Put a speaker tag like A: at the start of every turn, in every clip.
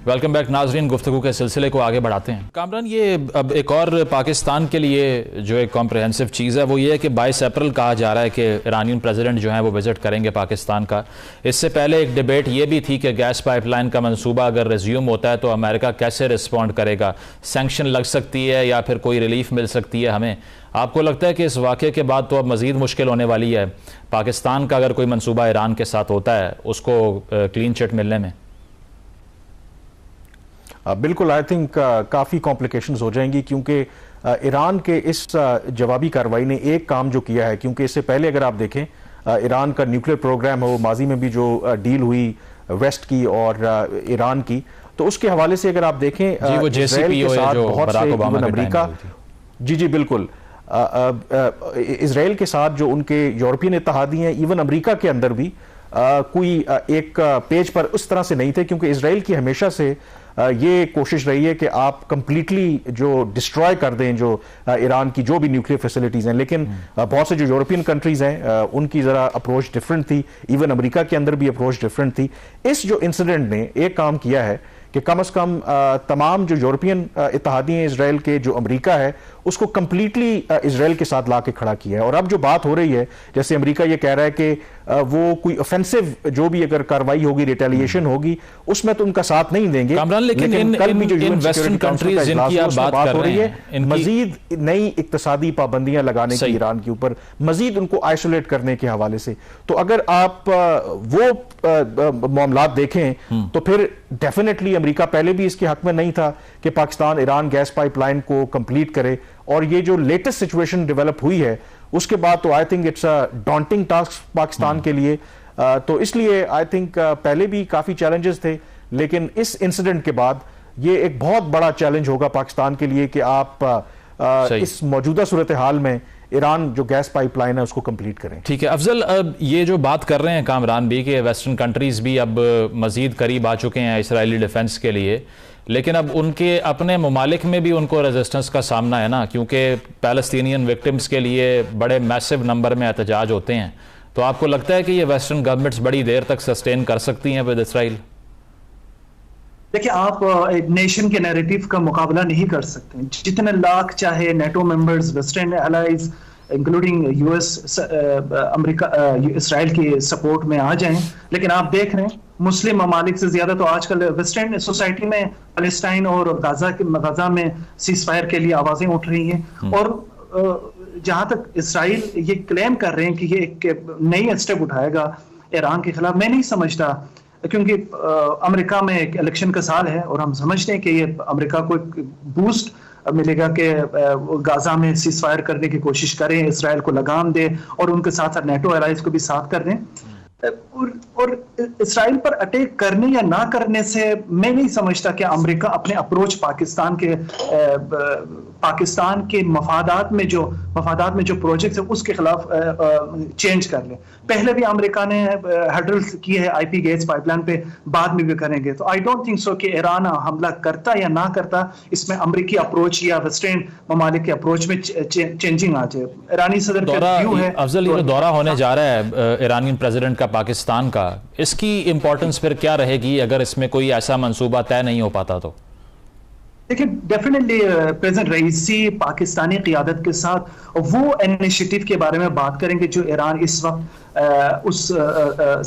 A: Welcome back नाजरीन, गुफ्तगू के सिलसिले को आगे बढ़ाते हैं। कामरान, ये अब एक और पाकिस्तान के लिए जो एक कॉम्प्रहेंसिव चीज़ है वो ये है कि 22 अप्रैल कहा जा रहा है कि ईरानियन प्रेसिडेंट जो है वो विज़िट करेंगे पाकिस्तान का। इससे पहले एक डिबेट ये भी थी कि गैस पाइपलाइन का मंसूबा अगर रिज्यूम होता है तो अमेरिका कैसे रिस्पॉन्ड करेगा, सैंक्शन लग सकती है या फिर कोई रिलीफ मिल सकती है हमें। आपको लगता है कि इस वाक़े के बाद तो अब मज़ीद मुश्किल होने वाली है पाकिस्तान का अगर कोई मंसूबा ईरान के साथ होता है उसको क्लीन चिट मिलने में?
B: बिल्कुल, आई थिंक काफ़ी कॉम्प्लिकेशंस हो जाएंगी, क्योंकि ईरान के इस जवाबी कार्रवाई ने एक काम जो किया है, क्योंकि इससे पहले अगर आप देखें ईरान का न्यूक्लियर प्रोग्राम है वो माजी में भी जो डील हुई वेस्ट की और ईरान की, तो उसके हवाले से अगर आप देखें इजराइल के साथ बहुत से अमेरिका जी बिल्कुल इजराइल के साथ जो उनके यूरोपियन इत्तेहादी हैं, इवन अमेरिका के अंदर भी कोई एक पेज पर उस तरह से नहीं थे, क्योंकि इजराइल की हमेशा से ये कोशिश रही है कि आप कंप्लीटली जो डिस्ट्रॉय कर दें जो ईरान की जो भी न्यूक्लियर फैसिलिटीज हैं। लेकिन बहुत से जो यूरोपियन कंट्रीज हैं उनकी जरा अप्रोच डिफरेंट थी, इवन अमेरिका के अंदर भी अप्रोच डिफरेंट थी। इस जो इंसिडेंट ने एक काम किया है कि कम से कम तमाम जो यूरोपियन इत्तेहादी हैं इसराइल के, जो अमेरिका है, उसको कंप्लीटली इसराइल के साथ ला के खड़ा किया है। और अब जो बात हो रही है, जैसे अमेरिका ये कह रहा है कि वो कोई ऑफेंसिव जो भी अगर कार्रवाई होगी, रिटेलिएशन होगी, उसमें तो उनका साथ नहीं देंगे।
A: लेकिन कल भी जो वेस्टर्न कंट्रीज जिनकी आप बात हो रही है,
B: मजीद नई इक्तसादी पाबंदियां लगाने की ईरान के ऊपर, मजीद उनको आइसोलेट करने के हवाले से, तो अगर आप वो मामलात देखें तो फिर डेफिनेटली अमेरिका पहले भी इसके हक में नहीं था कि पाकिस्तान ईरान गैस पाइपलाइन को कंप्लीट करे, और ये जो लेटेस्ट सिचुएशन डेवलप हुई है उसके बाद तो I think it's a daunting task Pakistan के लिए। तो इसलिए आई थिंक पहले भी काफी चैलेंजेस थे, लेकिन इस इंसिडेंट के बाद ये एक बहुत बड़ा चैलेंज होगा पाकिस्तान के लिए कि आप इस मौजूदा सूरत हाल में ईरान जो गैस पाइपलाइन है उसको कंप्लीट करें।
A: ठीक है अफजल, अब ये जो बात कर रहे हैं कामरान भी कि वेस्टर्न कंट्रीज भी अब मजीद करीब आ चुके हैं इसराइली डिफेंस के लिए, लेकिन अब उनके अपने ममालिक में भी उनको रेजिस्टेंस का सामना है ना, क्योंकि पैलेस्टीनियन विक्टिम्स के लिए बड़े मैसिव नंबर में एहतजाज होते हैं। तो आपको लगता है कि ये वेस्टर्न गवर्नमेंट्स बड़ी देर तक सस्टेन कर सकती हैं विद इसराइल?
C: देखिए, आप एक नेशन के नैरेटिव का मुकाबला नहीं कर सकते, जितने लाख चाहे NATO members, western allies including US, America, Israel की सपोर्ट में आ जाएं, लेकिन आप देख रहे हैं मुस्लिम ममालिक से ज्यादा तो आजकल वेस्टर्न सोसाइटी में पैलेस्टाइन और गाजा में सीज फायर के लिए आवाजें उठ रही हैं। और जहां तक इसराइल ये क्लेम कर रहे हैं कि ये एक नई स्टेप उठाएगा ईरान के खिलाफ, मैं नहीं समझता, क्योंकि अमेरिका में एक इलेक्शन का साल है और हम समझते हैं कि ये अमेरिका को एक बूस्ट मिलेगा कि गाजा में सीज फायर करने की कोशिश करें, इसराइल को लगाम दे और उनके साथ साथ नेटो एलाइज को भी साथ कर दें। और इसराइल पर अटैक करने या ना करने से मैं नहीं समझता कि अमेरिका अपने अप्रोच पाकिस्तान के मफादात में जो प्रोजेक्ट है उसके खिलाफ चेंज कर ले। पहले भी अमेरिका ने हर्डल्स किए हैं आईपी गैस पाइपलाइन पे, बाद में भी करेंगे। तो आई डोंट थिंक सो कि ईरान हमला करता या ना करता, इसमें अमेरिकी अप्रोच या वेस्टर्न ममालिक के अप्रोच में चेंजिंग आ जाए। ईरानी सदर का व्यू है।
A: अफजल, ये दौरा होने जा रहा है ईरानियन प्रेसिडेंट का पाकिस्तान का, इसकी इंपॉर्टेंस फिर क्या रहेगी अगर इसमें कोई ऐसा मंसूबा तय नहीं हो पाता? तो
C: देखिए, डेफिनेटली प्रेसिडेंट रईसी पाकिस्तानी क़ियादत के साथ वो इनिशिएटिव के बारे में बात करेंगे जो ईरान इस वक्त उस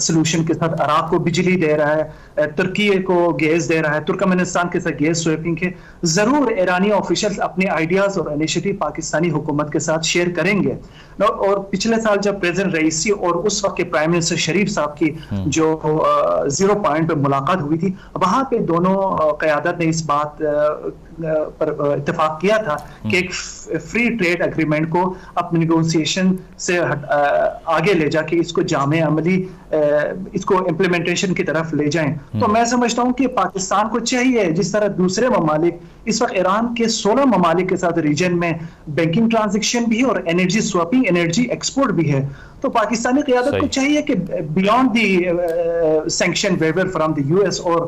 C: सलूशन के साथ अराक को बिजली दे रहा है, तुर्की को गैस दे रहा है, तुर्कमेनिस्तान के साथ गैस स्वैपिंग के। जरूर ईरानी ऑफिशियल्स अपने आइडियाज और इनिशिएटिव पाकिस्तानी हुकूमत के साथ शेयर करेंगे। और पिछले साल जब प्रेसिडेंट रईसी और उस वक्त के प्राइम मिनिस्टर शरीफ साहब की जो 0 पॉइंट पर मुलाकात हुई थी, वहां पे दोनों क़यादत ने इस बात पर इत्तेफाक किया था कि एक फ्री ट्रेड एग्रीमेंट को अपनी नेगोशिएशन से आगे ले जाके इसको जामे अमली, इसको इम्प्लीमेंटेशन की तरफ ले जाएं। तो मैं समझता हूं कि पाकिस्तान को चाहिए, जिस तरह दूसरे ममालिक इस वक्त ईरान के 16 ममालिक के साथ रीजन में बैंकिंग ट्रांजेक्शन भी है और एनर्जी स्वैपिंग, एनर्जी एक्सपोर्ट भी है, तो पाकिस्तानी क़यादत को चाहिए कि beyond the sanction waiver from the US और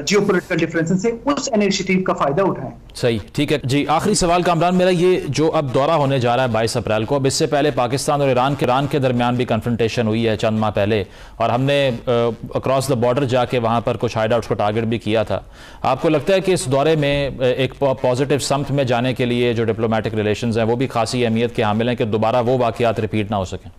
C: जियोपॉलिटिकल डिफरेंसेस से उस इनिशिएटिव का फायदा उठाएं।
A: सही, ठीक है जी। आखिरी सवाल कामरान मेरा, ये जो अब दौरा होने जा रहा है 22 अप्रैल को, अब इससे पहले पाकिस्तान और ईरान के दरमियान भी कन्फ्रंटेशन हुई है चंद माह पहले। पहले, और हमने अक्रॉस द बॉर्डर जाके वहाँ पर कुछ हाइड आउट्स को टारगेट भी किया था। आपको लगता है कि इस दौरे में एक पॉजिटिव समत में जाने के लिए जो डिप्लोमेटिक रिलेशंस हैं वो भी खासी अहमियत के हामिल हैं कि दोबारा वो वाक़यात रिपीट ना हो सकें?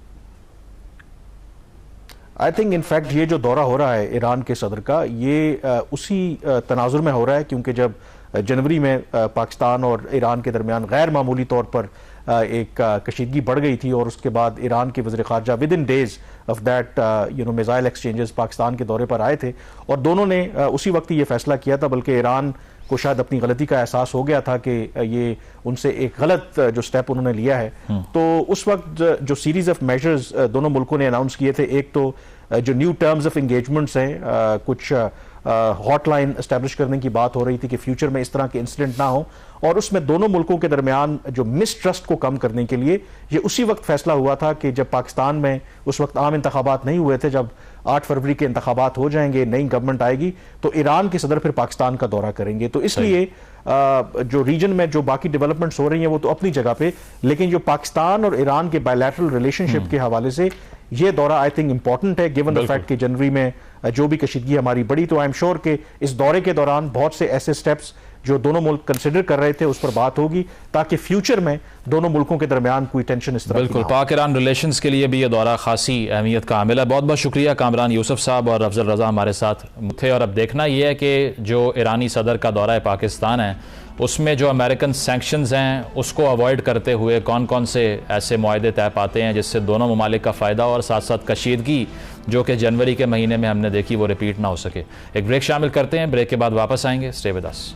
B: आई थिंक इनफैक्ट ये जो दौरा हो रहा है ईरान के सदर का, ये उसी तनाजुर में हो रहा है, क्योंकि जब जनवरी में पाकिस्तान और ईरान के दरमियान गैर मामूली तौर पर एक कशीदगी बढ़ गई थी, और उसके बाद ईरान के वज़ीर ख़ारजा within days of that missile exchanges Pakistan के दौरे पर आए थे, और दोनों ने उसी वक्त ये फैसला किया था, बल्कि ईरान को शायद अपनी गलती का एहसास हो गया था कि ये उनसे एक गलत जो स्टेप उन्होंने लिया है। तो उस वक्त जो सीरीज ऑफ मेजर्स दोनों मुल्कों ने अनाउंस किए थे, एक तो जो न्यू टर्म्स ऑफ एंगेजमेंट्स हैं, कुछ हॉटलाइन एस्टैब्लिश करने की बात हो रही थी कि फ्यूचर में इस तरह के इंसिडेंट ना हो, और उसमें दोनों मुल्कों के दरमियान जो मिसट्रस्ट को कम करने के लिए ये उसी वक्त फैसला हुआ था कि जब पाकिस्तान में उस वक्त आम इंतखाबात नहीं हुए थे, जब 8 फरवरी के इंतखाबात हो जाएंगे, नई गवर्नमेंट आएगी, तो ईरान के सदर फिर पाकिस्तान का दौरा करेंगे। तो इसलिए जो रीजन में जो बाकी डेवलपमेंट्स हो रही हैं वो तो अपनी जगह पे, लेकिन जो पाकिस्तान और ईरान के बायलैटरल रिलेशनशिप के हवाले से ये दौरा आई थिंक इंपॉर्टेंट है, गिवन द फैक्ट कि जनवरी में जो भी कशीदगी हमारी बढ़ी। तो आई एम श्योर कि इस दौरे के दौरान बहुत से ऐसे स्टेप्स जो दोनों मुल्क कंसिडर कर रहे थे उस पर बात होगी, ताकि फ्यूचर में दोनों मुल्कों के दरमियान कोई टेंशन इस तरह।
A: बिल्कुल, पाक ईरान रिलेशंस के लिए भी ये दौरा खासी अहमियत का हामिल है। बहुत बहुत शुक्रिया कामरान यूसुफ साहब और अफजल रजा हमारे साथ थे। और अब देखना यह है कि जो ईरानी सदर का दौरा है पाकिस्तान है, उसमें जो अमेरिकन सैंक्शंस हैं उसको अवॉइड करते हुए कौन कौन से ऐसे मुआहदे तय पाते हैं जिससे दोनों ममालिक का फ़ायदा और साथ साथ कशीदगी जो कि जनवरी के महीने में हमने देखी वो रिपीट ना हो सके। एक ब्रेक शामिल करते हैं, ब्रेक के बाद वापस आएंगे। Stay with us.